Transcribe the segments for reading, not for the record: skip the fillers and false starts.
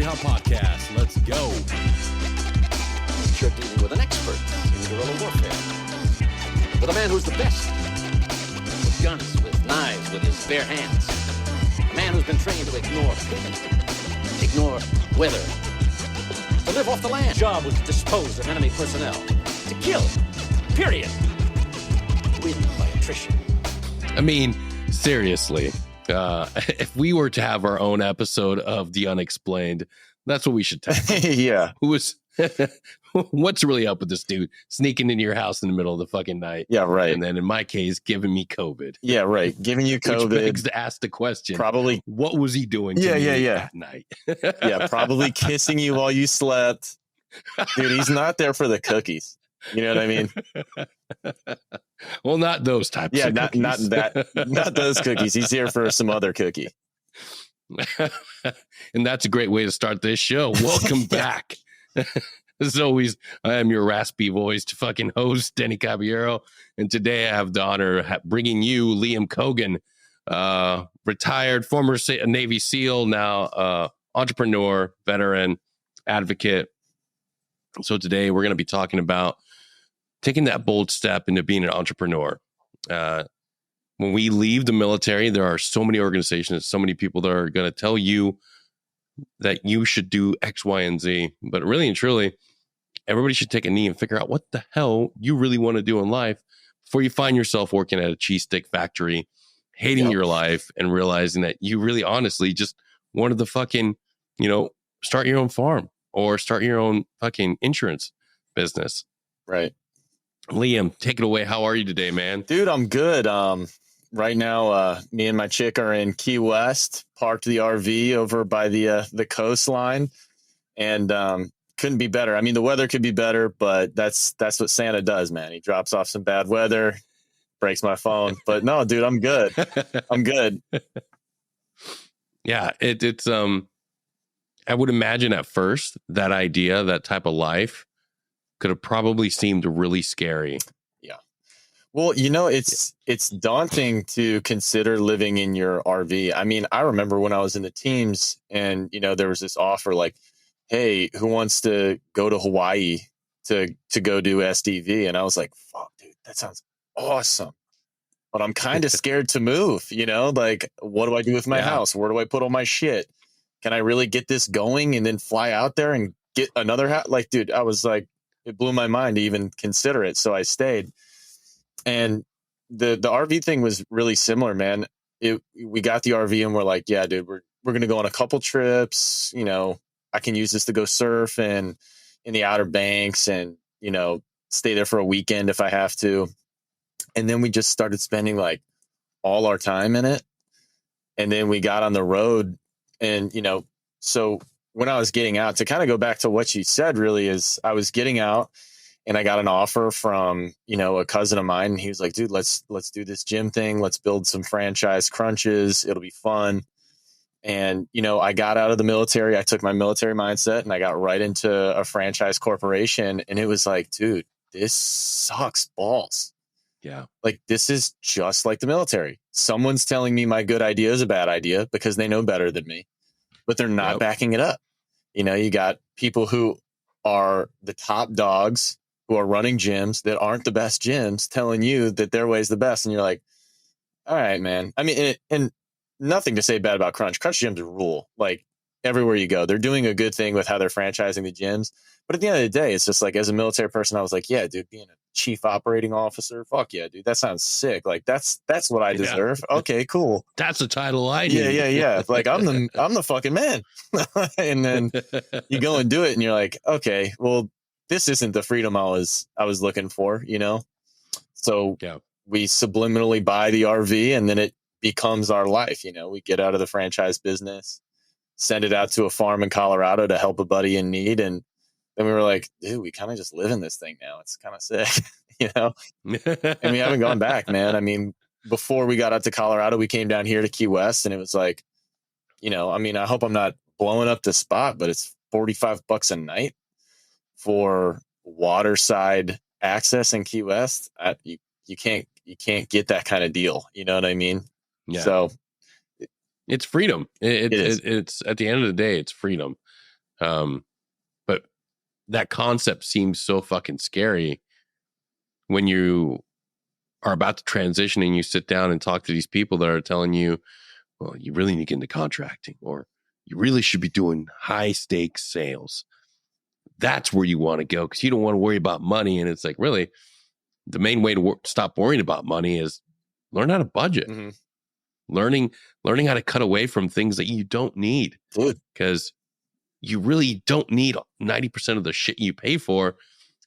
Halt podcast. Let's go. You're dealing with an expert in guerrilla warfare. With a man who's the best. With guns, with knives, with his bare hands. A man who's been trained to ignore pain, ignore weather, to live off the land. Job was to dispose of enemy personnel. To kill. Period. Win by attrition. I mean, seriously, if we were to have our own episode of The Unexplained, that's what we should tackle. Yeah. What's really up with this dude sneaking into your house in the middle of the fucking night? Yeah, right. And then in my case, giving me COVID. Yeah, right. Giving you COVID. Which begs to ask the question, probably. What was he doing to me at night? Yeah, probably kissing you while you slept. Dude, he's not there for the cookies. You know what I mean? Well, not those types of cookies. Not those cookies. He's here for some other cookie. And that's a great way to start this show. Welcome back. As always, I am your raspy voiced fucking host, Denny Caballero. And today I have the honor of bringing you Liam Cogan, retired former Navy SEAL, now entrepreneur, veteran, advocate. So today we're going to be talking about taking that bold step into being an entrepreneur. When we leave the military, there are so many organizations, so many people that are going to tell you that you should do X, Y, and Z. But really and truly, everybody should take a knee and figure out what the hell you really want to do in life before you find yourself working at a cheese stick factory, hating your life and realizing that you really honestly just wanted to fucking, start your own farm or start your own fucking insurance business. Right. Liam, take it away. How are you today, man? Dude, I'm good. Right now, me and my chick are in Key West, parked the RV over by the coastline, and couldn't be better. I mean, the weather could be better, but that's what Santa does, man. He drops off some bad weather, breaks my phone. But no, dude, I'm good. I'm good. Yeah, it's I would imagine at first that idea, that type of life, could have probably seemed really scary. Yeah. Well, it's daunting to consider living in your RV. I mean, I remember when I was in the teams and, there was this offer like, hey, who wants to go to Hawaii to go do SDV? And I was like, fuck, dude, that sounds awesome. But I'm kind of scared to move, like, what do I do with my house? Where do I put all my shit? Can I really get this going and then fly out there and get another house? Like, dude, I was like, it blew my mind to even consider it. So I stayed. And the RV thing was really similar, man. We got the RV and we're like, yeah, dude, we're going to go on a couple trips. I can use this to go surf and in the Outer Banks and, stay there for a weekend if I have to. And then we just started spending like all our time in it. And then we got on the road and, so when I was getting out, to kind of go back to what you said, really, is I was getting out and I got an offer from, a cousin of mine. And he was like, dude, let's do this gym thing. Let's build some franchise crunches. It'll be fun. And, I got out of the military. I took my military mindset and I got right into a franchise corporation. And it was like, dude, this sucks balls. Yeah. Like, this is just like the military. Someone's telling me my good idea is a bad idea because they know better than me, but they're not backing it up. You got people who are the top dogs who are running gyms that aren't the best gyms telling you that their way is the best. And you're like, all right, man. I mean, and nothing to say bad about Crunch. Crunch gyms rule. Like, everywhere you go, they're doing a good thing with how they're franchising the gyms. But at the end of the day, it's just like, as a military person, I was like, yeah, dude, being a chief operating officer, fuck yeah, dude, that sounds sick. Like, that's what I deserve. Yeah. Okay, cool. That's a title I need. Yeah. Like, I'm the fucking man. And then you go and do it, and you're like, okay, well, this isn't the freedom I was looking for, So we subliminally buy the RV, and then it becomes our life. We get out of the franchise business, send it out to a farm in Colorado to help a buddy in need, and then we were like, dude, we kind of just live in this thing now. It's kind of sick, and we haven't gone back, man. I mean, before we got out to Colorado, we came down here to Key West, and it was like, I hope I'm not blowing up the spot, but it's $45 a night for waterside access in Key West. You can't get that kind of deal. You know what I mean? Yeah. So it's freedom. It's at the end of the day, it's freedom. But that concept seems so fucking scary when you are about to transition and you sit down and talk to these people that are telling you, well, you really need to get into contracting, or you really should be doing high stakes sales. That's where you want to go because you don't want to worry about money. And it's like, really, the main way to stop worrying about money is learn how to budget. Mm-hmm. Learning how to cut away from things that you don't need, because you really don't need 90% of the shit you pay for,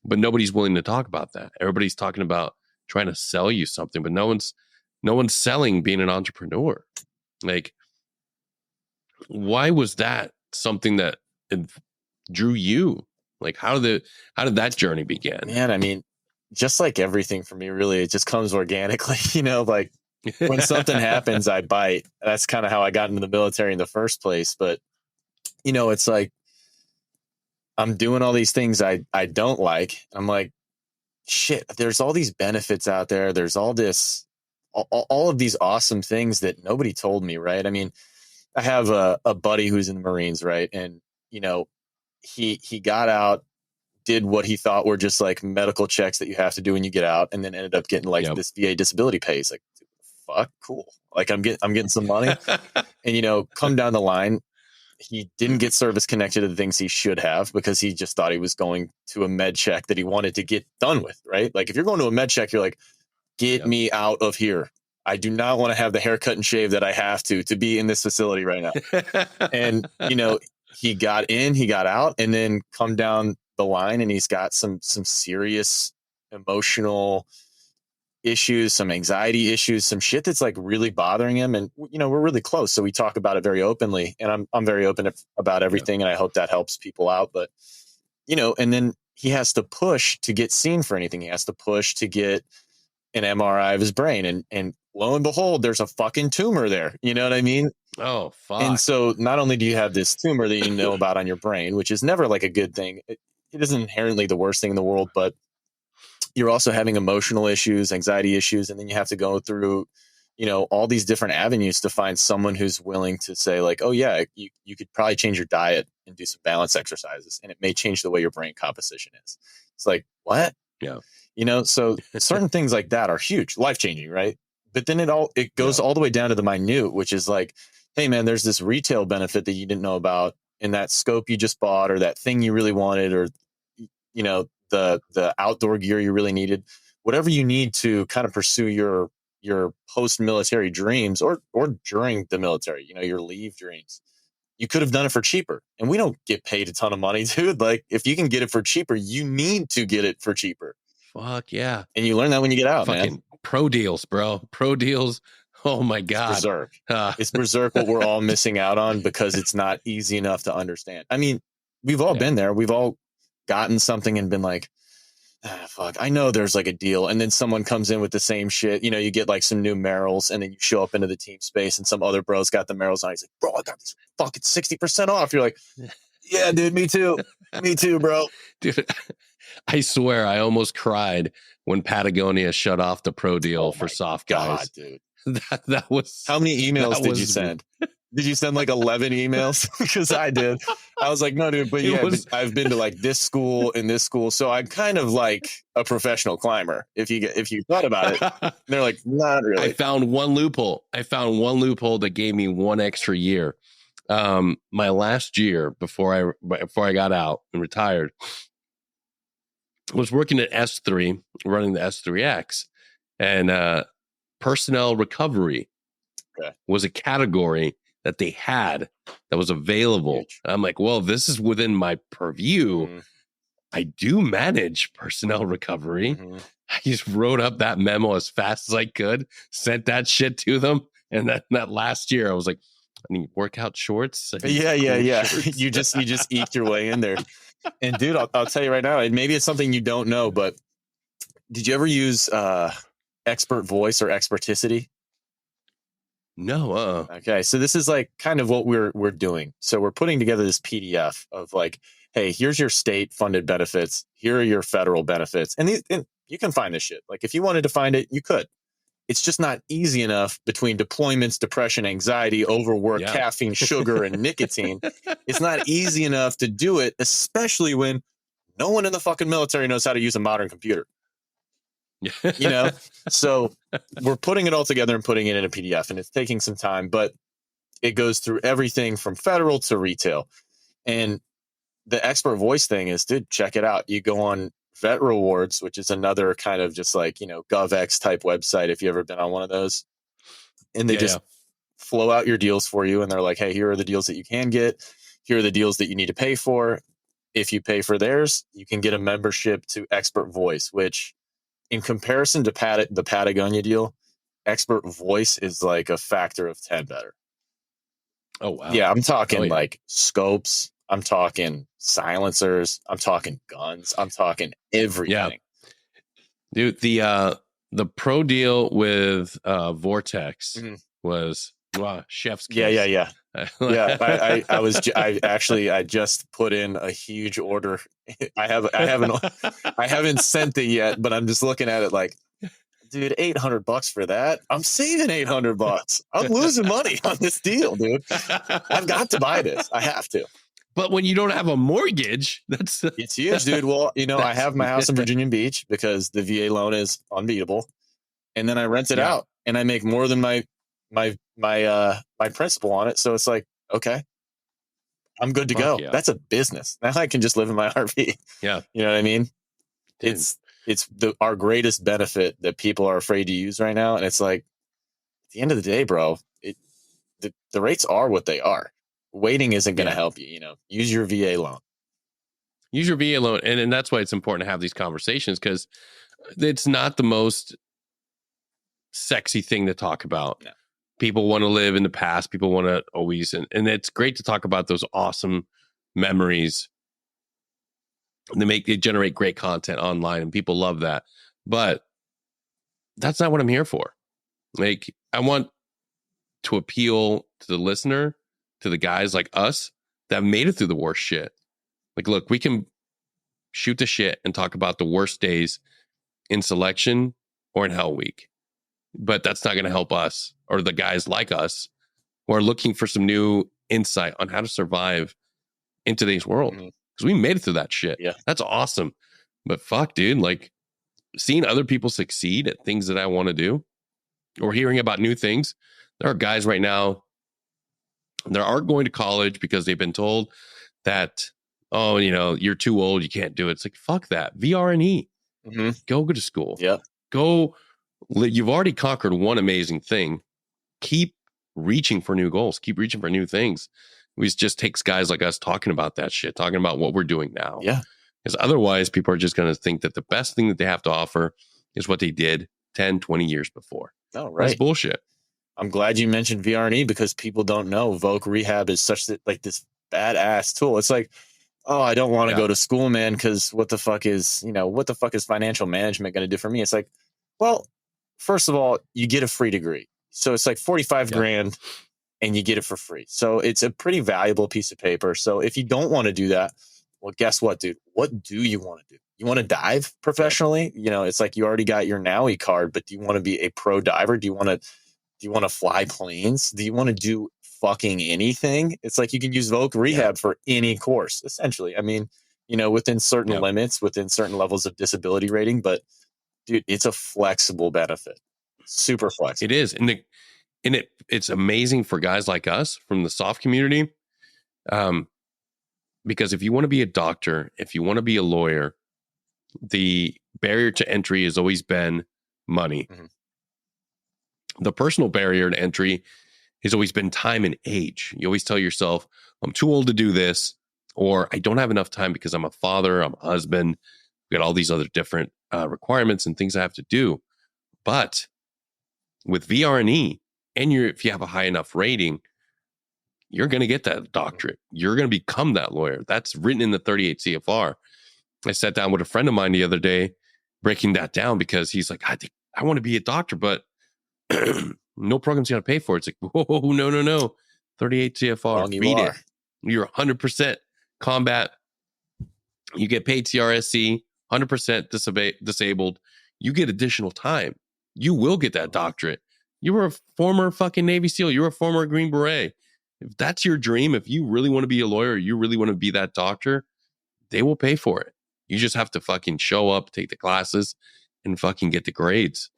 but nobody's willing to talk about that. Everybody's talking about trying to sell you something, but no one's selling being an entrepreneur. Like, why was that something that drew you? Like, how did that journey begin? Man, I mean, just like everything for me, really, it just comes organically, like when something happens, I bite. That's kind of how I got into the military in the first place. But, it's like, I'm doing all these things I don't like. I'm like, shit, there's all these benefits out there. There's all of these awesome things that nobody told me. Right. I mean, I have a buddy who's in the Marines. Right. And, he got out, did what he thought were just like medical checks that you have to do when you get out, and then ended up getting like this VA disability pay. He's like, fuck, cool. Like I'm getting some money. And, come down the line, he didn't get service connected to the things he should have because he just thought he was going to a med check that he wanted to get done with, right? Like if you're going to a med check, you're like, get me out of here. I do not want to have the haircut and shave that I have to be in this facility right now. And, he got in, he got out, and then come down the line and he's got some serious emotional issues, some anxiety issues, some shit that's like really bothering him. And, we're really close. So we talk about it very openly, and I'm very open about everything. And I hope that helps people out. But, and then he has to push to get seen for anything. He has to push to get an MRI of his brain. And lo and behold, there's a fucking tumor there. You know what I mean? Oh, fuck. And so not only do you have this tumor that you know about on your brain, which is never like a good thing. It isn't inherently the worst thing in the world, but you're also having emotional issues, anxiety issues. And then you have to go through, all these different avenues to find someone who's willing to say like, oh yeah, you could probably change your diet and do some balance exercises, and it may change the way your brain composition is. It's like, what? Yeah. So certain things like that are huge, life-changing, right? But then it goes all the way down to the minute, which is like, hey man, there's this retail benefit that you didn't know about in that scope you just bought, or that thing you really wanted, or, the outdoor gear you really needed, whatever you need to kind of pursue your post-military dreams, or during the military, your leave dreams. You could have done it for cheaper, and we don't get paid a ton of money, dude. Like if you can get it for cheaper, you need to get it for cheaper. Fuck yeah. And you learn that when you get out, fucking man. Pro deals, bro. Pro deals. Oh my God. It's berserk. It's berserk what we're all missing out on because it's not easy enough to understand. I mean, we've all been there. We've all gotten something and been like, fuck, I know there's like a deal. And then someone comes in with the same shit. You get like some new Merrells, and then you show up into the team space and some other bro's got the Merrells on. He's like, bro, I got this fucking 60% off. You're like, yeah, dude, me too. Me too, bro. Dude, I swear I almost cried when Patagonia shut off the pro deal for soft guys. God, dude. That was... How many emails did you send? Did you send like 11 emails? Because I did. I was like, no, dude, but I've been to like this school and this school, so I'm kind of like a professional climber. If you thought about it, and they're like, not really. I found one loophole that gave me one extra year. My last year before I got out and retired, was working at S3, running the S3X, and personnel recovery was a category that they had that was available. I'm like, well, this is within my purview. Mm-hmm. I do manage personnel recovery. Mm-hmm. I just wrote up that memo as fast as I could, sent that shit to them. And that last year I was like, I need workout shorts. Yeah. Shorts. You just eked your way in there. And dude, I'll tell you right now, and maybe it's something you don't know, but did you ever use Expert Voice or Experticity? No. Okay, so this is like kind of what we're doing. So we're putting together this PDF of like, hey, here's your state funded benefits. Here are your federal benefits, and you can find this shit. Like if you wanted to find it, you could. it's just not easy enough between deployments, depression, anxiety, overwork, caffeine, sugar, and nicotine. It's not easy enough to do it, especially when no one in the fucking military knows how to use a modern computer. You know, so we're putting it all together and putting it in a PDF, and it's taking some time, but it goes through everything from federal to retail. And the expert voice thing is, dude, check it out. You go on Vet Rewards, which is another kind of just like, GovX type website, if you ever been on one of those, and they flow out your deals for you. And they're like, hey, here are the deals that you can get. Here are the deals that you need to pay for. If you pay for theirs, you can get a membership to Expert Voice, which in comparison to the Patagonia deal, Expert Voice is like a factor of 10 better. Oh, wow. Yeah, I'm talking like scopes. I'm talking silencers. I'm talking guns. I'm talking everything. Yeah. Dude, the pro deal with Vortex was chef's kiss. Yeah. I just put in a huge order. I haven't sent it yet, but I'm just looking at it like, dude, $800 for that. I'm saving $800. I'm losing money on this deal, dude. I've got to buy this. I have to. But when you don't have a mortgage, it's huge, dude. Well, I have my house in Virginia Beach because the VA loan is unbeatable, and then I rent it out, and I make more than my principal on it. So it's like, okay, I'm good to go. Yeah. That's a business. Now I can just live in my RV. Yeah, you know what I mean. Dude. It's our greatest benefit that people are afraid to use right now, and it's like, at the end of the day, bro, the rates are what they are. Waiting isn't going to help you. Use your VA loan. Use your VA loan, and that's why it's important to have these conversations, because it's not the most sexy thing to talk about. No. People want to live in the past. People want to always, and it's great to talk about those awesome memories. They generate great content online, and people love that. But that's not what I'm here for. Like, I want to appeal to the listener, to the guys like us that made it through the worst shit. Like, look, we can shoot the shit and talk about the worst days in selection or in Hell Week, but that's not going to help us or the guys like us who are looking for some new insight on how to survive in today's world. Because we made it through that shit. Yeah. That's awesome. But fuck, dude, like seeing other people succeed at things that I want to do or hearing about new things. There are guys right now that aren't going to college because they've been told that, oh, you're too old, you can't do it. It's like, fuck that. VR&E. Go to school. Yeah. Go. You've already conquered one amazing thing. Keep reaching for new goals. Keep reaching for new things. It just takes guys like us talking about that shit, talking about what we're doing now. Yeah. Because otherwise, people are just going to think that the best thing that they have to offer is what they did 10, 20 years before. Oh, right. That's bullshit. I'm glad you mentioned VR&E because people don't know Voc Rehab is such like this badass tool. It's like, oh, I don't want to go to school, man, because what the fuck is financial management going to do for me? It's like, well, first of all, you get a free degree. So it's like 45 grand and you get it for free. So it's a pretty valuable piece of paper. So if you don't want to do that, well, guess what, dude? What do you want to do? You want to dive professionally? It's like you already got your NAUI card, but do you want to be a pro diver? Do you want to fly planes? Do you want to do fucking anything? It's like you can use Voc Rehab for any course, essentially. I mean, within certain limits, within certain levels of disability rating, but dude, it's a flexible benefit. Super flexible. It is. And it's amazing for guys like us from the soft community. Because if you want to be a doctor, if you want to be a lawyer, the barrier to entry has always been money. The personal barrier to entry has always been time and age. You always tell yourself, I'm too old to do this, or I don't have enough time because I'm a father, I'm a husband, I've got all these other different requirements and things I have to do. But with VR&E, and if you have a high enough rating, you're going to get that doctorate. You're going to become that lawyer. That's written in the 38 CFR. I sat down with a friend of mine the other day, breaking that down because he's like, I want to be a doctor, but no program's going to pay for it. It's like, whoa, no. 38 CFR, read it. You're 100% combat. You get paid TRSC, 100% disabled. You get additional time. you will get that doctorate. You were a former fucking Navy SEAL. You were a former Green Beret. If that's your dream, if you really want to be a lawyer, you really want to be that doctor, they will pay for it. You just have to fucking show up, take the classes, and fucking get the grades.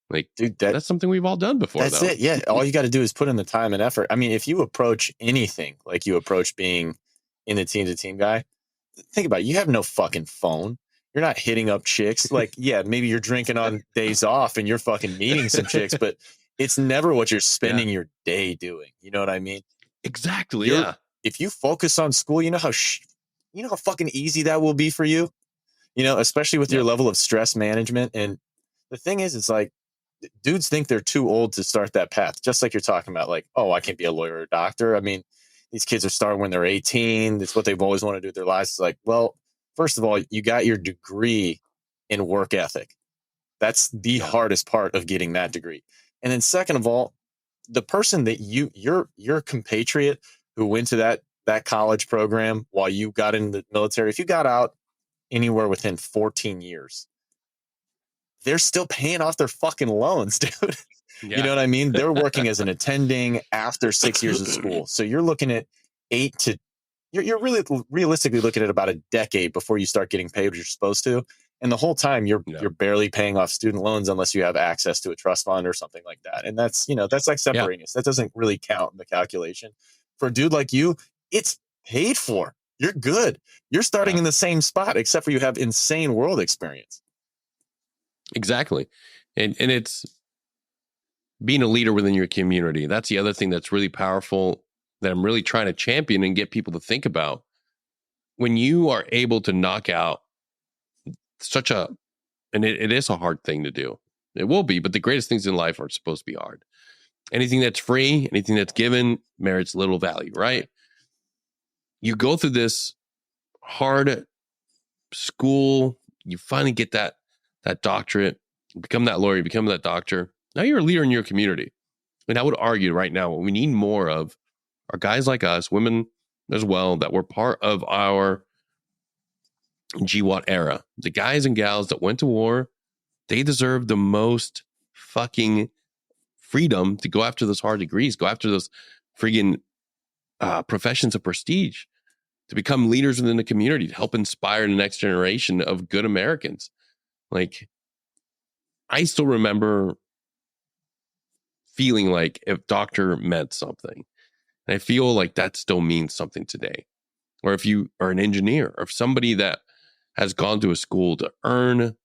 Like, dude, that's something we've all done before. That's though. it. Yeah. All you got to do is put in the time and effort. I mean, if you approach anything like you approach being in the team to team guy, think about it. You have no fucking phone. You're not hitting up chicks. Like, yeah, maybe you're drinking on days off and you're fucking meeting some chicks, but it's never what you're spending your day doing. You know what I mean? Exactly. Yeah. If you focus on school, you know how fucking easy that will be for you, you know, especially with your level of stress management. And the thing is, it's like, dudes think they're too old to start that path. Just like you're talking about, like, oh, I can't be a lawyer or a doctor. I mean, these kids are starting when they're 18. It's what they've always wanted to do with their lives. It's like, well, first of all, you got your degree in work ethic. That's the hardest part of getting that degree. And then second of all, the person that your compatriot who went to that college program while you got in the military, if you got out anywhere within 14 years, they're still paying off their fucking loans, dude. Yeah. You know what I mean? They're working as an attending after 6 years of school. So you're looking at you're really realistically looking at about a decade before you start getting paid what you're supposed to. And the whole time you're barely paying off student loans unless you have access to a trust fund or something like that. And that's like separating us. That doesn't really count in the calculation. For a dude like you, it's paid for. You're good. You're starting in the same spot, except for you have insane world experience. Exactly. And it's being a leader within your community. That's the other thing that's really powerful that I'm really trying to champion and get people to think about. When you are able to knock out and it is a hard thing to do. It will be, but the greatest things in life are supposed to be hard. Anything that's free, anything that's given merits little value, right? You go through this hard school, you finally get that doctorate, become that lawyer, become that doctor. Now you're a leader in your community. And I would argue right now, what we need more of are guys like us, women as well, that were part of our GWAT era. The guys and gals that went to war, they deserve the most fucking freedom to go after those hard degrees, go after those friggin' professions of prestige, to become leaders within the community, to help inspire the next generation of good Americans. Like, I still remember feeling like if doctor meant something. And I feel like that still means something today. Or if you are an engineer, or if somebody that has gone to a school to earn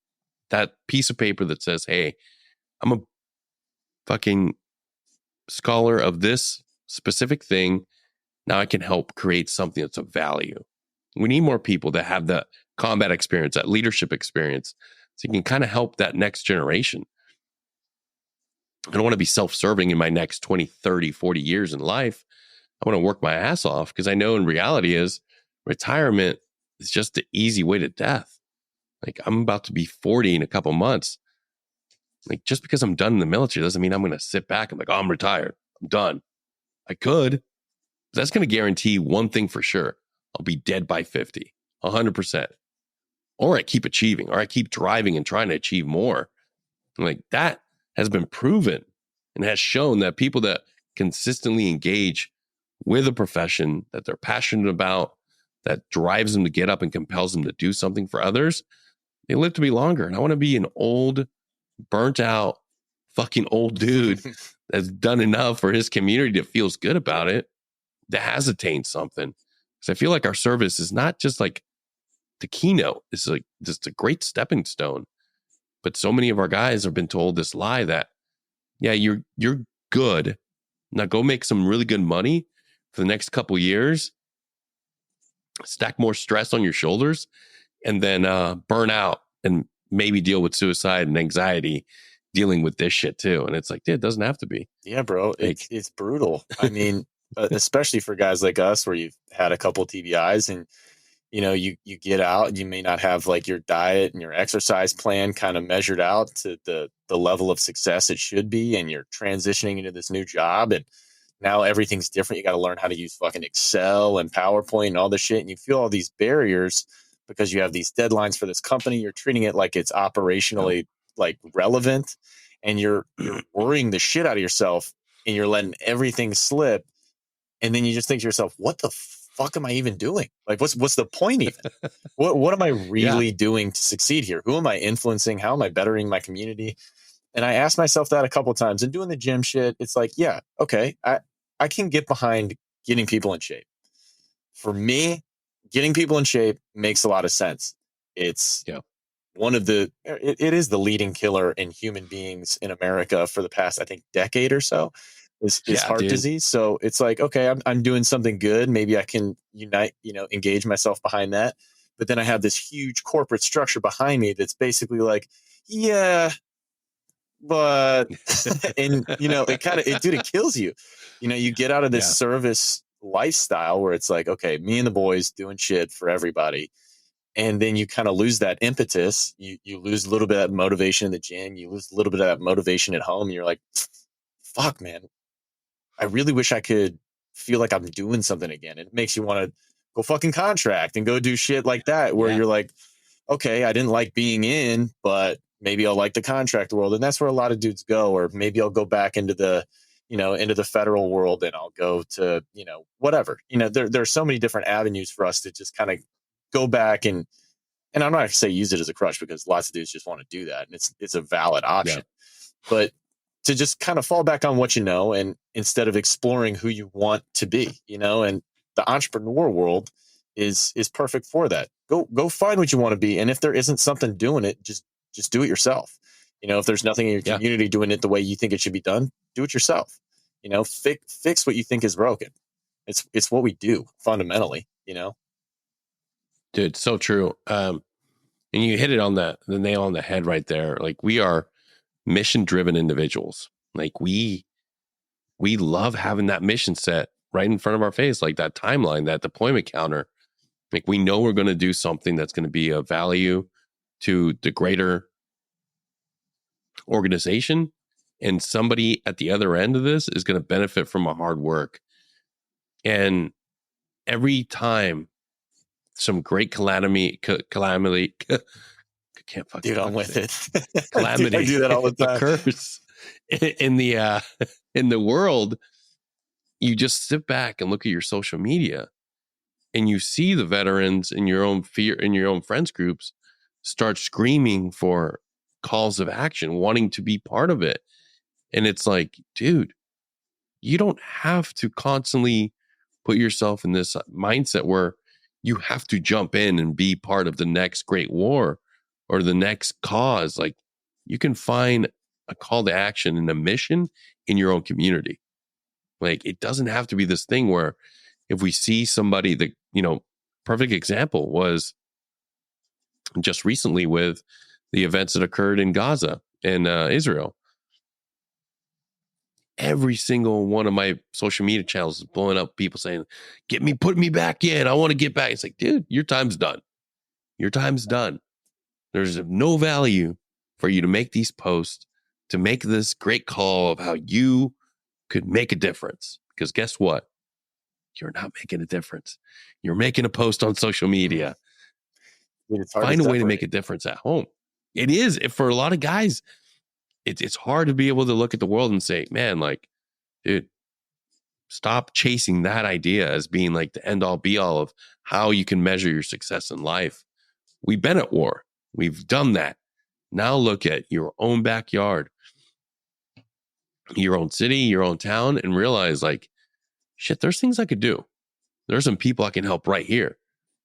that piece of paper that says, hey, I'm a fucking scholar of this specific thing. Now I can help create something that's of value. We need more people that have that combat experience, that leadership experience, so you can kind of help that next generation. I don't want to be self-serving in my next 20, 30, 40 years in life. I want to work my ass off because I know in reality is retirement is just the easy way to death. Like, I'm about to be 40 in a couple months. Like, just because I'm done in the military doesn't mean I'm going to sit back and like, oh, I'm retired. I'm done. I could. That's going to guarantee one thing for sure. I'll be dead by 50, 100%. Or I keep achieving, or I keep driving and trying to achieve more. Like, that has been proven and has shown that people that consistently engage with a profession that they're passionate about, that drives them to get up and compels them to do something for others, they live to be longer. And I want to be an old, burnt out, fucking old dude that's done enough for his community that feels good about it, that has attained something. Because I feel like our service is not just like the keynote. It's like just a great stepping stone. But so many of our guys have been told this lie that, yeah, you're good. Now go make some really good money for the next couple years, stack more stress on your shoulders, and then burn out and maybe deal with suicide and anxiety dealing with this shit too. And it's like, dude, it doesn't have to be. Yeah, bro. It's brutal. I mean, especially for guys like us where you've had a couple TBIs and, you know, you get out and you may not have like your diet and your exercise plan kind of measured out to the level of success it should be. And you're transitioning into this new job and now everything's different. You got to learn how to use fucking Excel and PowerPoint and all this shit. And you feel all these barriers because you have these deadlines for this company. You're treating it like it's operationally like relevant. and you're worrying the shit out of yourself, and you're letting everything slip. And then you just think to yourself, what the fuck am I even doing? Like, what's the point even? What am I Yeah. really doing to succeed here? Who am I influencing? How am I bettering my community? And I asked myself that a couple of times. And doing the gym shit, it's like, yeah, okay, I can get behind getting people in shape. For me, getting people in shape makes a lot of sense. It's Yeah. one of it is the leading killer in human beings in America for the past, I think, decade or so, is Yeah, heart dude. disease. So it's like, okay, I'm doing something good. Maybe I can engage myself behind that. But then I have this huge corporate structure behind me that's basically like, yeah, but and it kills you. You get out of this Yeah. service lifestyle where it's like, okay, me and the boys doing shit for everybody, and then you kind of lose that impetus. You lose a little bit of that motivation in the gym. You lose a little bit of that motivation at home. You're like, fuck, man, I really wish I could feel like I'm doing something again. It makes you want to go fucking contract and go do shit like that, where Yeah. you're like, okay, I didn't like being in, but maybe I'll like the contract world. And that's where a lot of dudes go. Or maybe I'll go back into the federal world, and I'll go to, whatever. There are so many different avenues for us to just kind of go back, and I'm not going to say use it as a crutch, because lots of dudes just want to do that. And it's a valid option, but to just kind of fall back on what you know, and instead of exploring who you want to be, and the entrepreneur world is perfect for that. Go find what you want to be. And if there isn't something doing it, just do it yourself. If there's nothing in your Yeah. community doing it the way you think it should be done, do it yourself. Fix what you think is broken. It's what we do fundamentally, Dude, so true. And you hit it on the nail on the head right there. Like, we are mission driven individuals. Like, we love having that mission set right in front of our face, like that timeline, that deployment counter. Like, we know we're going to do something that's going to be of value to the greater organization, and somebody at the other end of this is going to benefit from our hard work. And every time some great calamity can't fucking dude, I'm with say it. calamity Dude, I do that all the time. occurs in the world, you just sit back and look at your social media, and you see the veterans in your own friends groups start screaming for calls of action, wanting to be part of it. And it's like, dude, you don't have to constantly put yourself in this mindset where you have to jump in and be part of the next great war or the next cause. Like, you can find a call to action and a mission in your own community. Like, it doesn't have to be this thing where if we see somebody that, perfect example was just recently with the events that occurred in Gaza and Israel. Every single one of my social media channels is blowing up, people saying, put me back in. I want to get back. It's like, dude, your time's done. Your time's done. There's no value for you to make these posts, to make this great call of how you could make a difference. Because guess what? You're not making a difference. You're making a post on social media. Dude, it's hard Find to a way to separate. make a difference at home. It is. For a lot of guys, it's hard to be able to look at the world and say, man, like, dude, stop chasing that idea as being like the end all be all of how you can measure your success in life. We've been at war. We've done that. Now look at your own backyard, your own city, your own town, and realize, like, shit, there's things I could do. There's some people I can help right here.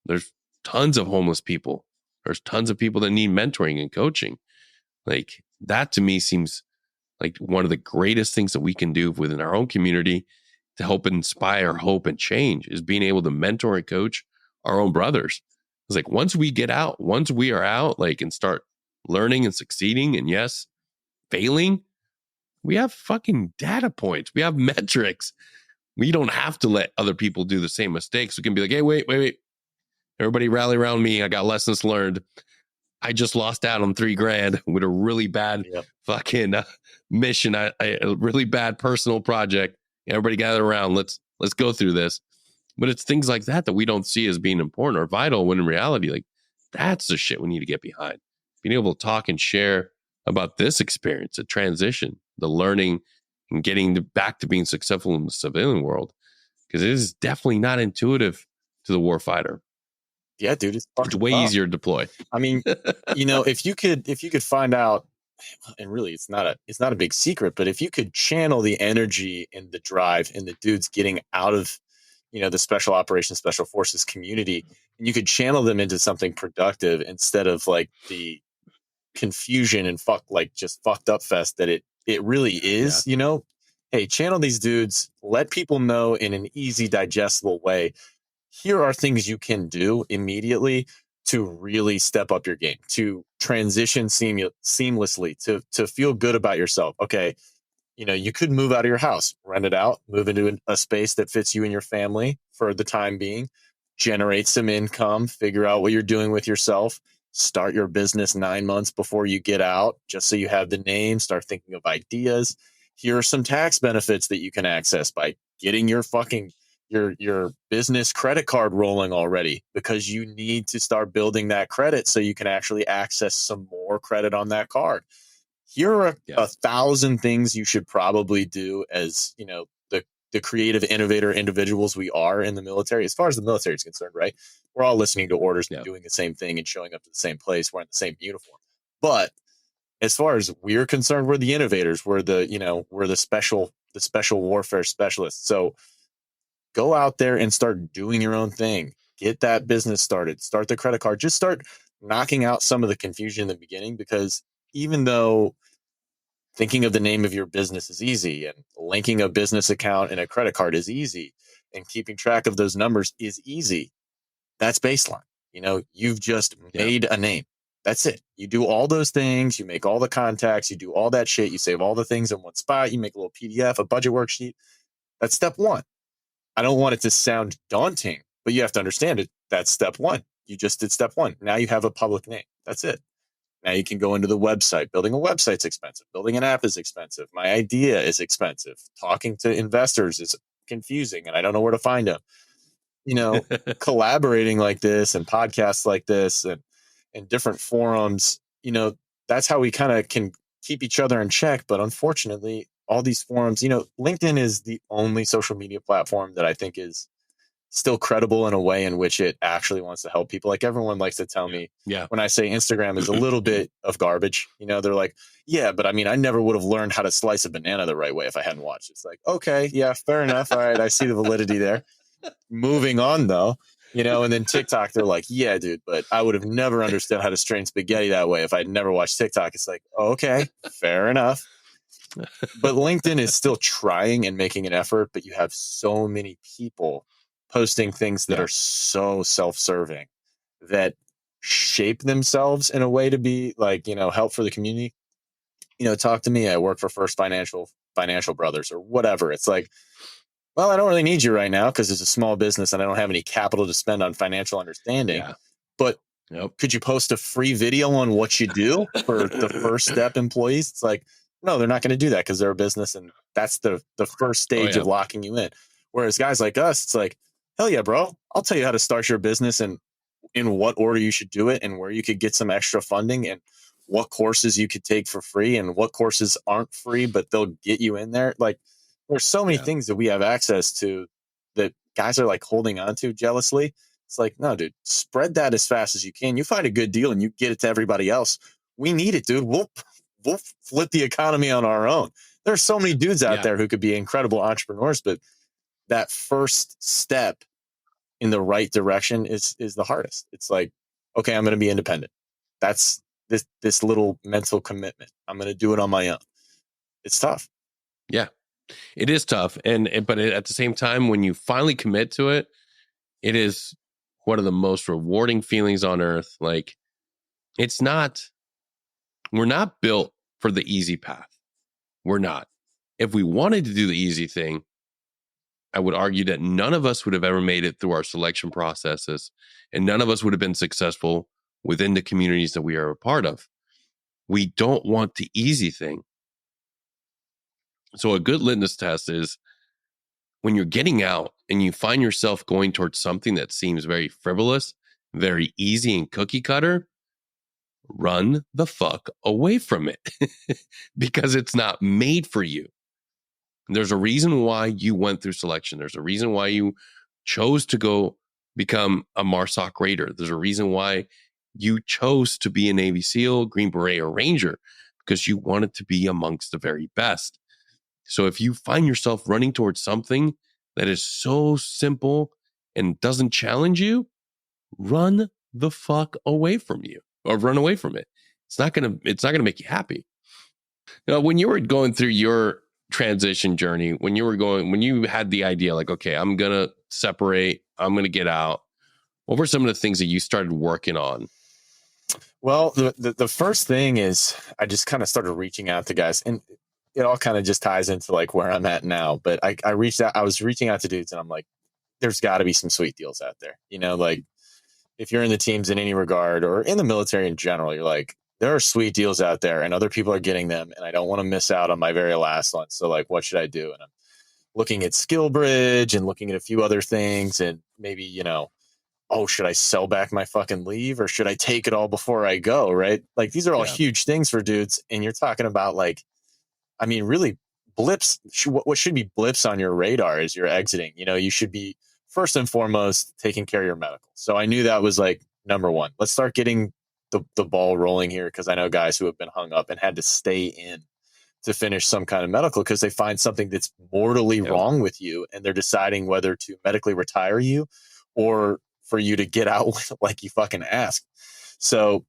There's tons of homeless people. There's tons of people that need mentoring and coaching. Like, that to me seems like one of the greatest things that we can do within our own community to help inspire hope and change is being able to mentor and coach our own brothers. It's like, once we are out, like, and start learning and succeeding, and yes, failing, we have fucking data points. We have metrics. We don't have to let other people do the same mistakes. We can be like, hey, wait. Everybody rally around me. I got lessons learned. I just lost out on $3,000 with a really bad fucking mission, a really bad personal project. Everybody gather around. Let's go through this. But it's things like that we don't see as being important or vital, when in reality, like, that's the shit we need to get behind. Being able to talk and share about this experience, the transition, the learning, and getting back to being successful in the civilian world, because it is definitely not intuitive to the warfighter. Yeah, dude, it's It's way tough. easier to deploy. I mean, if you could find out, and really it's not a big secret, but if you could channel the energy and the drive and the dudes getting out of, the special operations, special forces community, and you could channel them into something productive instead of like the confusion and just fucked up fest that it really is, hey, channel these dudes, let people know in an easy, digestible way. Here are things you can do immediately to really step up your game, to transition seamlessly, to feel good about yourself. Okay, you could move out of your house, rent it out, move into a space that fits you and your family for the time being, generate some income, figure out what you're doing with yourself, start your business 9 months before you get out, just so you have the name, start thinking of ideas. Here are some tax benefits that you can access by getting your business credit card rolling already, because you need to start building that credit so you can actually access some more credit on that card. Here are Yeah. 1,000 things you should probably do as, the creative innovator individuals we are in the military. As far as the military is concerned, right? We're all listening to orders and doing the same thing and showing up to the same place, wearing the same uniform. But as far as we're concerned, we're the innovators. We're the special warfare specialists. So go out there and start doing your own thing. Get that business started. Start the credit card. Just start knocking out some of the confusion in the beginning, because even though thinking of the name of your business is easy, and linking a business account and a credit card is easy, and keeping track of those numbers is easy, that's baseline. You've just made a name. That's it. You do all those things, you make all the contacts, you do all that shit, you save all the things in one spot, you make a little PDF, a budget worksheet. That's step one. I don't want it to sound daunting, but you have to understand it. That's step one. You just did step one. Now you have a public name. That's it. Now you can go into the website. Building a website's expensive. Building an app is expensive. My idea is expensive. Talking to investors is confusing, and I don't know where to find them. Collaborating like this and podcasts like this and different forums, that's how we kind of can keep each other in check. But unfortunately, all these forums, LinkedIn is the only social media platform that I think is still credible in a way in which it actually wants to help people. Like, everyone likes to tell me when I say Instagram is a little bit of garbage, they're like, yeah, but I mean, I never would have learned how to slice a banana the right way if I hadn't watched. It's like, okay, yeah, fair enough. All right. I see the validity there. Moving on though, and then TikTok, they're like, yeah, dude, but I would have never understood how to strain spaghetti that way if I'd never watched TikTok. It's like, okay, fair enough. But LinkedIn is still trying and making an effort, but you have so many people posting things that are so self-serving that shape themselves in a way to be like, help for the community. Talk to me. I work for First Financial Brothers or whatever. It's like, well, I don't really need you right now because it's a small business and I don't have any capital to spend on financial understanding. Yeah. But could you post a free video on what you do for the first step employees? It's like, no, they're not going to do that because they're a business, and that's the first stage of locking you in. Whereas guys like us, it's like, hell yeah, bro, I'll tell you how to start your business and in what order you should do it and where you could get some extra funding and what courses you could take for free and what courses aren't free, but they'll get you in there. Like, there's so many things that we have access to that guys are like holding on to jealously. It's like, no, dude, spread that as fast as you can. You find a good deal and you get it to everybody else. We need it, dude. We'll flip the economy on our own. There's so many dudes out there who could be incredible entrepreneurs, but that first step in the right direction is the hardest. It's like, okay, I'm going to be independent. That's this little mental commitment. I'm going to do it on my own. It's tough. Yeah, it is tough. But at the same time, when you finally commit to it, it is one of the most rewarding feelings on earth. Like, we're not built for the easy path. We're not. If we wanted to do the easy thing, I would argue that none of us would have ever made it through our selection processes, and none of us would have been successful within the communities that we are a part of. We don't want the easy thing. So a good litmus test is when you're getting out and you find yourself going towards something that seems very frivolous, very easy and cookie cutter, run the fuck away from it because it's not made for you. There's a reason why you went through selection. There's a reason why you chose to go become a MARSOC Raider. There's a reason why you chose to be a Navy SEAL, Green Beret, or Ranger, because you wanted to be amongst the very best. So if you find yourself running towards something that is so simple and doesn't challenge you, run the fuck away from you or run away from it. It's not gonna make you happy. Now, when you were going through your transition journey, when you had the idea like, okay, I'm gonna separate, I'm gonna get out, what were some of the things that you started working on? Well, the first thing is I just kind of started reaching out to guys, and it all kind of just ties into like where I'm at now. But I was reaching out to dudes, and I'm like, there's got to be some sweet deals out there. Like if you're in the teams in any regard or in the military in general, you're like, there are sweet deals out there and other people are getting them. And I don't want to miss out on my very last one. So like, what should I do? And I'm looking at SkillBridge and looking at a few other things and maybe, oh, should I sell back my fucking leave or should I take it all before I go? Right. Like these are all huge things for dudes. And you're talking about like, I mean, really blips, what should be blips on your radar as you're exiting. You should be first and foremost taking care of your medical. So I knew that was like number one. Let's start getting the ball rolling here, because I know guys who have been hung up and had to stay in to finish some kind of medical because they find something that's mortally wrong with you and they're deciding whether to medically retire you or for you to get out like you fucking asked. So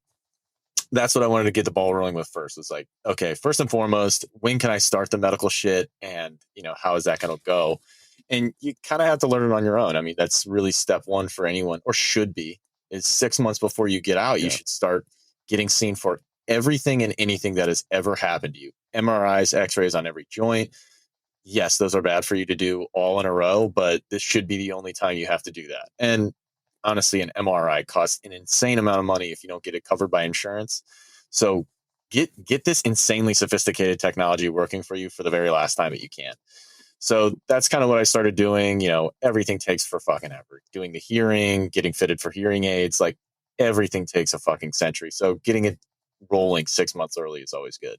that's what I wanted to get the ball rolling with first. It's like, okay, first and foremost, when can I start the medical shit? And, how is that going to go? And you kind of have to learn it on your own. I mean, that's really step one for anyone, or should be, is 6 months before you get out, you should start getting seen for everything and anything that has ever happened to you. MRIs, x-rays on every joint. Yes, those are bad for you to do all in a row, but this should be the only time you have to do that. And honestly, an MRI costs an insane amount of money if you don't get it covered by insurance. So get this insanely sophisticated technology working for you for the very last time that you can. So that's kind of what I started doing. Everything takes for fucking ever. Doing the hearing, getting fitted for hearing aids, like everything takes a fucking century. So getting it rolling 6 months early is always good.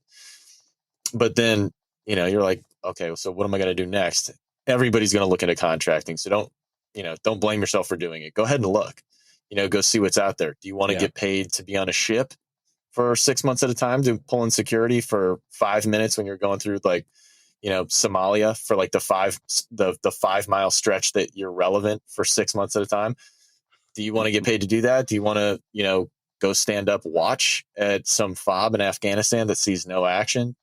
But then, you're like, okay, so what am I going to do next? Everybody's going to look into contracting. So don't blame yourself for doing it. Go ahead and look, go see what's out there. Do you want to get paid to be on a ship for 6 months at a time to pull in security for 5 minutes when you're going through like, Somalia for like the 5 mile stretch that you're relevant for 6 months at a time? Do you want to get paid to do that? Do you want to, go stand up, watch at some FOB in Afghanistan that sees no action?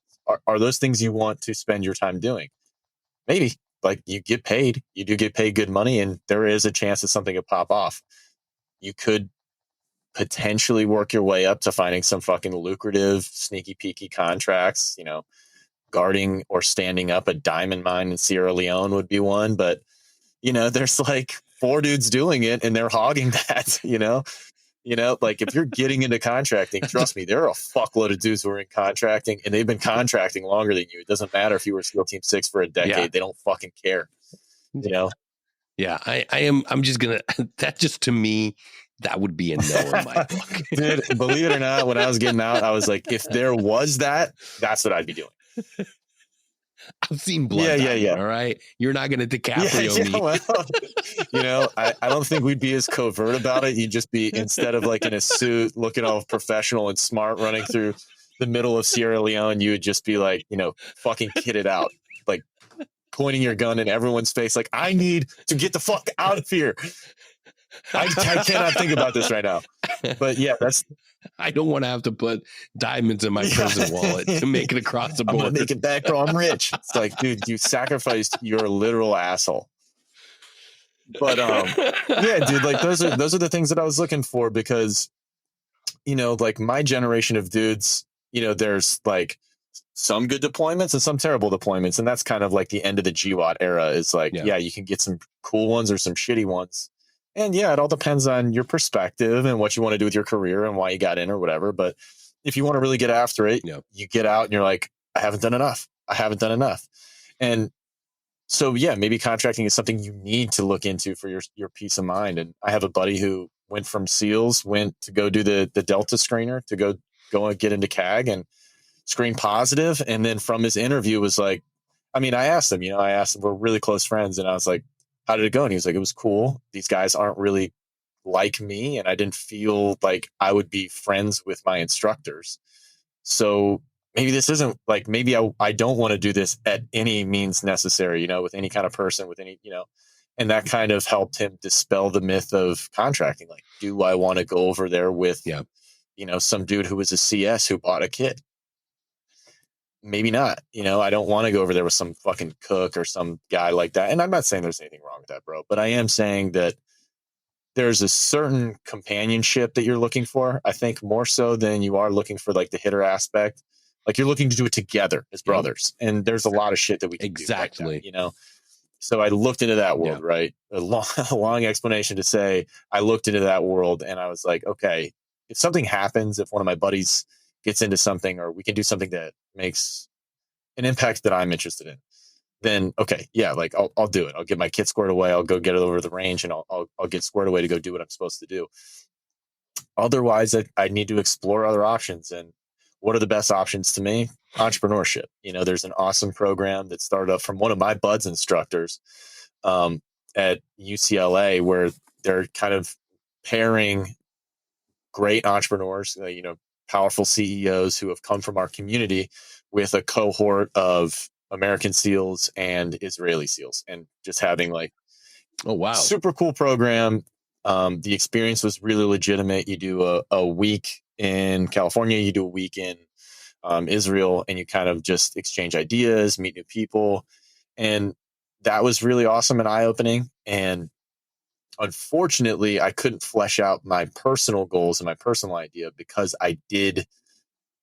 Are those things you want to spend your time doing? Maybe. Like you get paid, you do get paid good money, and there is a chance that something could pop off. You could potentially work your way up to finding some fucking lucrative, sneaky peeky contracts, guarding or standing up a diamond mine in Sierra Leone would be one. But, there's like 4 dudes doing it and they're hogging that, like if you're getting into contracting, trust me, there are a fuckload of dudes who are in contracting and they've been contracting longer than you. It doesn't matter if you were SEAL Team 6 for a decade. They don't fucking care, Yeah, I'm just going to, that just to me, that would be a no in my book. Dude, believe it or not, when I was getting out, I was like, if there was that, that's what I'd be doing. I've seen blood. Yeah. All right. You're not going to DiCaprio me. Well, I don't think we'd be as covert about it. You'd just be, instead of like in a suit, looking all professional and smart, running through the middle of Sierra Leone, you would just be like, fucking kitted out, like pointing your gun in everyone's face. Like, I need to get the fuck out of here. I cannot think about this right now. But yeah, I don't want to have to put diamonds in my prison wallet to make it across the board. I'm going to make it back, bro. I'm rich. It's like, dude, you sacrificed your literal asshole. But yeah, dude, like those are the things that I was looking for because, like my generation of dudes, there's like some good deployments and some terrible deployments. And that's kind of like the end of the GWAT era is like, yeah, you can get some cool ones or some shitty ones. And yeah, it all depends on your perspective and what you want to do with your career and why you got in or whatever. But if you want to really get after it, you get out and you're like, I haven't done enough. And so, yeah, maybe contracting is something you need to look into for your peace of mind. And I have a buddy who went from SEALs, went to go do the Delta screener to go go and get into CAG and screen positive. And then from his interview was like, I mean, I asked him, we're really close friends. And I was like, how did it go? And he was like, it was cool. These guys aren't really like me. And I didn't feel like I would be friends with my instructors. So maybe this isn't like, maybe I don't want to do this at any means necessary, with any kind of person, with any, and that kind of helped him dispel the myth of contracting. Like, do I want to go over there with, some dude who was a CS who bought a kit? Maybe not. I don't want to go over there with some fucking cook or some guy like that. And I'm not saying there's anything wrong with that, bro, but I am saying that there's a certain companionship that you're looking for. I think more so than you are looking for like the hitter aspect. Like, you're looking to do it together as brothers. And there's a lot of shit that we can do like that, So I looked into that world, right? A long explanation to say I looked into that world and I was like, okay, if something happens, if one of my buddies gets into something, or we can do something that makes an impact that I'm interested in, then okay, yeah, like I'll do it. I'll get my kit squared away. I'll go get it over the range, and I'll get squared away to go do what I'm supposed to do. Otherwise, I need to explore other options. And what are the best options to me? Entrepreneurship. There's an awesome program that started up from one of my buds instructors at UCLA, where they're kind of pairing great entrepreneurs, powerful CEOs who have come from our community with a cohort of American SEALs and Israeli SEALs, and just having like, oh wow, super cool program. The experience was really legitimate. You do a week in California, you do a week in Israel, and you kind of just exchange ideas, meet new people. And that was really awesome and eye-opening. And unfortunately, I couldn't flesh out my personal goals and my personal idea because I did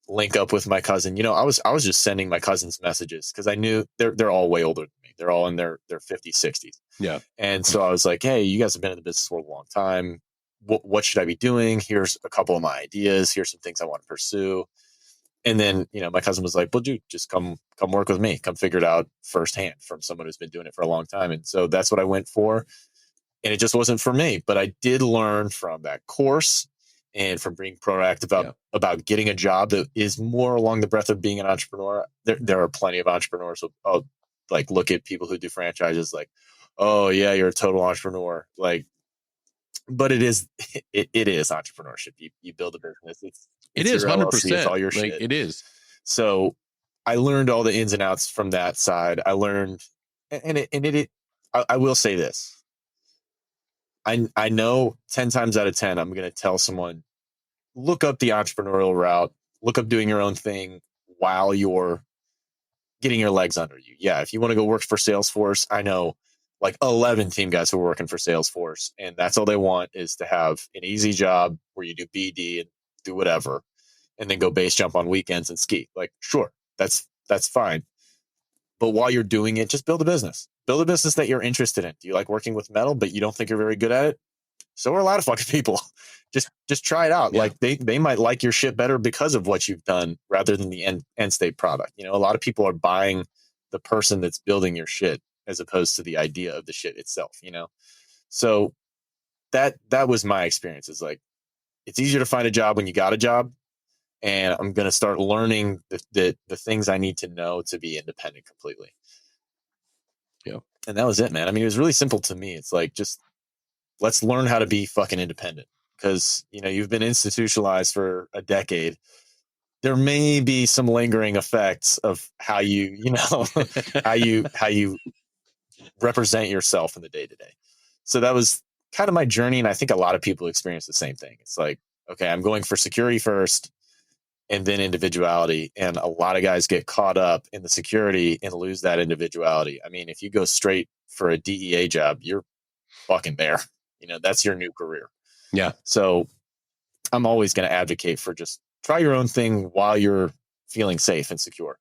link up with my cousin. I was just sending my cousins messages because I knew they're all way older than me. They're all in their 50s, 60s. Yeah. And so I was like, hey, you guys have been in the business for a long time. What should I be doing? Here's a couple of my ideas. Here's some things I want to pursue. And then, my cousin was like, well, dude, just come work with me. Come figure it out firsthand from someone who's been doing it for a long time. And so that's what I went for. And it just wasn't for me. But I did learn from that course and from being proactive about getting a job that is more along the breadth of being an entrepreneur. There are plenty of entrepreneurs who like look at people who do franchises like, oh yeah, you're a total entrepreneur. Like, but it is entrepreneurship. You build a business. It is 100%. It's all your shit. It is. So I learned all the ins and outs from that side. I learned, I will say this. I know 10 times out of 10, I'm going to tell someone, look up the entrepreneurial route, look up doing your own thing while you're getting your legs under you. Yeah. If you want to go work for Salesforce, I know like 11 team guys who are working for Salesforce, and that's all they want is to have an easy job where you do BD and do whatever, and then go base jump on weekends and ski. Like, sure, that's fine. But while you're doing it, just build a business. Build a business that you're interested in. Do you like working with metal, but you don't think you're very good at it? So are a lot of fucking people. Just try it out. Yeah. Like they might like your shit better because of what you've done rather than the end state product. A lot of people are buying the person that's building your shit as opposed to the idea of the shit itself, So that was my experience. Is like, it's easier to find a job when you got a job. And I'm going to start learning the things I need to know to be independent completely. Yeah. And that was it, man. I mean, it was really simple to me. It's like, just let's learn how to be fucking independent, because, you've been institutionalized for a decade. There may be some lingering effects of how how you represent yourself in the day to day. So that was kind of my journey. And I think a lot of people experience the same thing. It's like, okay, I'm going for security first and then individuality. And a lot of guys get caught up in the security and lose that individuality. I mean, if you go straight for a DEA job, you're fucking there. That's your new career. Yeah. So I'm always going to advocate for just try your own thing while you're feeling safe and secure.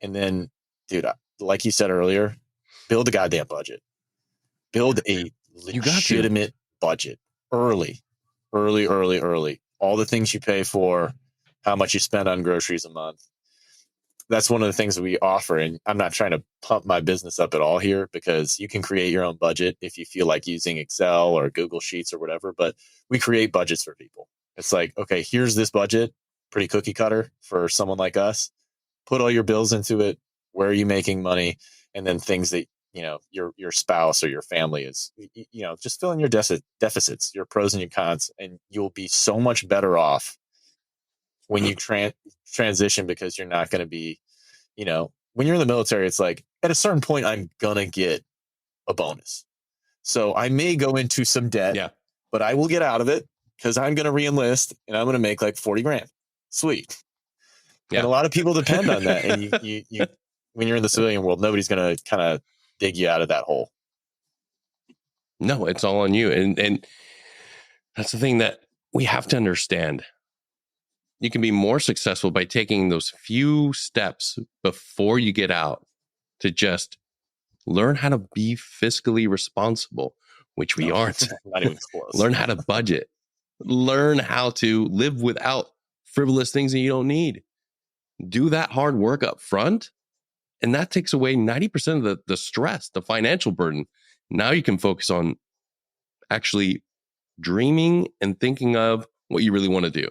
And then, dude, like you said earlier, build a goddamn budget. Build a legitimate budget early. All the things you pay for, how much you spend on groceries a month. That's one of the things that we offer. And I'm not trying to pump my business up at all here, because you can create your own budget if you feel like using Excel or Google Sheets or whatever. But we create budgets for people. It's like, okay, here's this budget. pretty cookie cutter for someone like us. Put all your bills into it. Where are you making money? And then things that, your spouse or your family is, just fill in your deficits, your pros and your cons, and you'll be so much better off when you transition, because you're not going to be, when you're in the military, it's like at a certain point, I'm going to get a bonus. So I may go into some debt, but I will get out of it because I'm going to re-enlist and I'm going to make like 40 grand. Sweet. Yeah. And a lot of people depend on that. And you when you're in the civilian world, nobody's going to kind of dig you out of that hole. No, it's all on you. And that's the thing that we have to understand. You can be more successful by taking those few steps before you get out to just learn how to be fiscally responsible, which we aren't. Not even close. Learn how to budget. Learn how to live without frivolous things that you don't need. Do that hard work up front, and that takes away 90% of the stress, the financial burden. Now you can focus on actually dreaming and thinking of what you really want to do,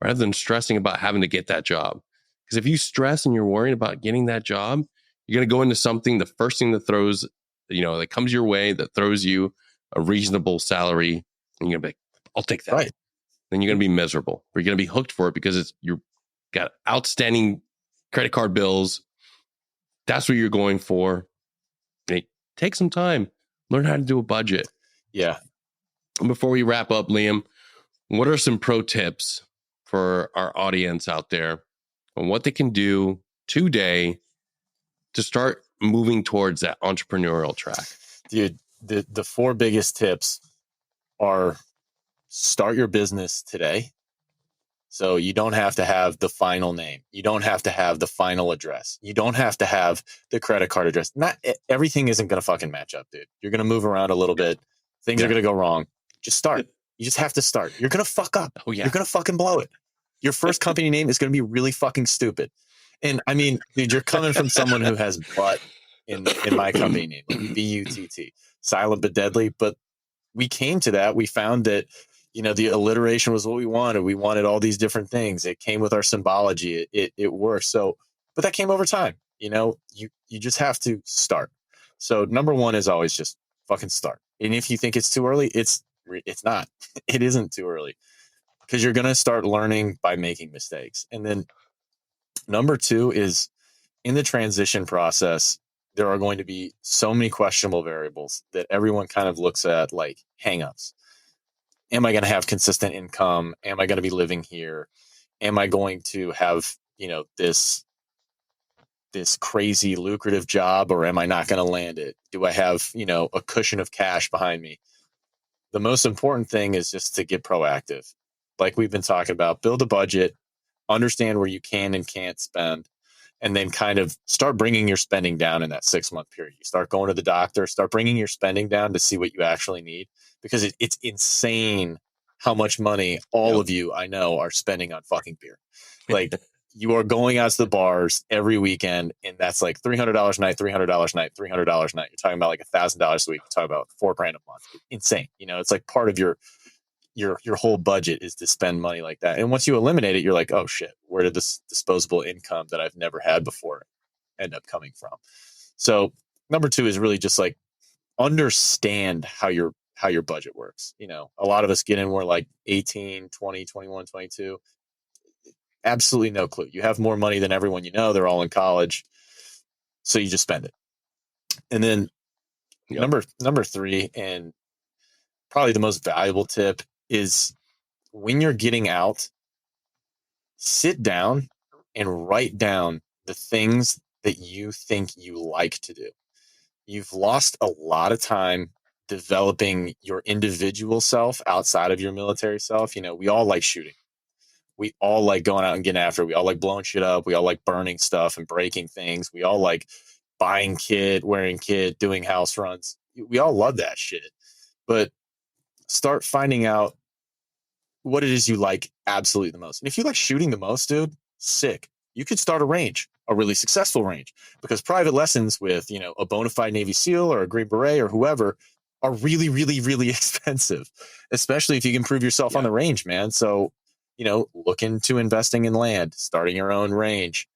rather than stressing about having to get that job. Because if you stress and you're worried about getting that job, you're going to go into something, the first thing that throws, that comes your way, that throws you a reasonable salary, and you're going to be like, I'll take that. Right. Then you're going to be miserable. Or you're going to be hooked for it because you're got outstanding credit card bills. That's what you're going for. Take some time. Learn how to do a budget. Yeah. And before we wrap up, Liam, what are some pro tips for our audience out there on what they can do today to start moving towards that entrepreneurial track? Dude, the 4 biggest tips are: start your business today. So you don't have to have the final name. You don't have to have the final address. You don't have to have the credit card address. Not everything isn't going to fucking match up, dude. You're going to move around a little bit. Things are going to go wrong. Just start. You just have to start. You're going to fuck up. Oh, yeah. You're going to fucking blow it. Your first company name is going to be really fucking stupid. And I mean, dude, you're coming from someone who has butt in my company name, like BUTT, silent but deadly. But we came to that. We found that, the alliteration was what we wanted. We wanted all these different things. It came with our symbology. It worked. So, but that came over time. You just have to start. So number 1 is always just fucking start. And if you think it's too early, it's not. It isn't too early, because you're going to start learning by making mistakes. And then number 2 is, in the transition process, there are going to be so many questionable variables that everyone kind of looks at like hangups. Am I going to have consistent income? Am I going to be living here? Am I going to have, this crazy lucrative job, or am I not going to land it? Do I have, a cushion of cash behind me? The most important thing is just to get proactive. Like we've been talking about, build a budget, understand where you can and can't spend, and then kind of start bringing your spending down in that 6-month period. You start going to the doctor, start bringing your spending down to see what you actually need, because it's insane how much money all of you I know are spending on fucking beer. Like you are going out to the bars every weekend, and that's like $300 a night, $300 a night, $300 a night. You're talking about like $1,000 a week. You're talking about $4,000 a month. Insane. It's like part of your whole budget is to spend money like that. And once you eliminate it, you're like, oh shit, where did this disposable income that I've never had before end up coming from? So number 2 is really just like understand how your budget works. A lot of us get in, we're like 18, 20, 21, 22. Absolutely no clue. You have more money than everyone they're all in college. So you just spend it. And then number 3, and probably the most valuable tip, is when you're getting out, sit down and write down the things that you think you like to do. You've lost a lot of time developing your individual self outside of your military self. We all like shooting. We all like going out and getting after it. We all like blowing shit up. We all like burning stuff and breaking things. We all like buying kit, wearing kit, doing house runs. We all love that shit. But start finding out what it is you like absolutely the most. And if you like shooting the most, dude, sick. You could start a range, a really successful range, because private lessons with, a bona fide Navy SEAL or a Green Beret or whoever are really, really, really expensive, especially if you can prove yourself on the range, man. So look into investing in land, starting your own range.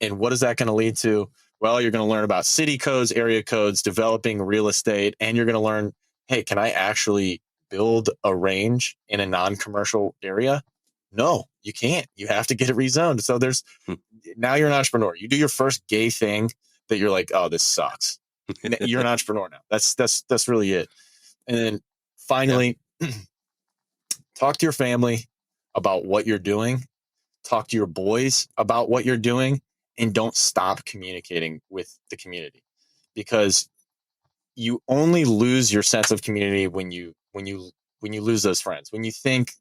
And what is that going to lead to? Well, you're going to learn about city codes, area codes, developing real estate, and you're going to learn, hey, can I actually build a range in a non-commercial area? No, you can't. You have to get it rezoned. So now you're an entrepreneur. You do your first gay thing that you're like, oh, this sucks. You're an entrepreneur now. That's really it. And then finally, talk to your family about what you're doing. Talk to your boys about what you're doing, and don't stop communicating with the community, because you only lose your sense of community when you lose those friends. When you think,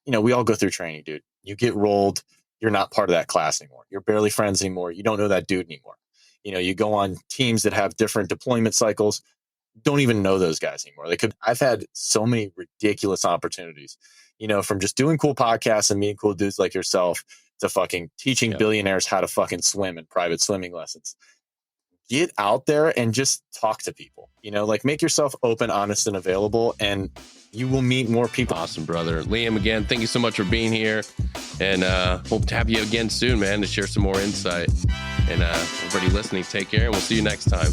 we all go through training, dude. You get rolled. You're not part of that class anymore. You're barely friends anymore. You don't know that dude anymore. You go on teams that have different deployment cycles. Don't even know those guys anymore. I've had so many ridiculous opportunities, from just doing cool podcasts and meeting cool dudes like yourself to fucking teaching billionaires how to fucking swim in private swimming lessons. Get out there and just talk to people, make yourself open, honest, and available, and you will meet more people. Awesome, brother. Liam, again, thank you so much for being here, and hope to have you again soon, man, to share some more insight. And everybody listening, take care, and we'll see you next time.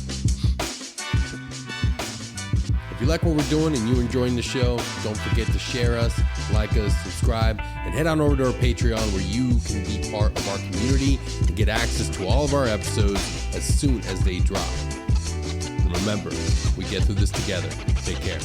If you like what we're doing and you're enjoying the show, don't forget to share us, like us, subscribe, and head on over to our Patreon, where you can be part of our community and get access to all of our episodes as soon as they drop. And remember, we get through this together. Take care.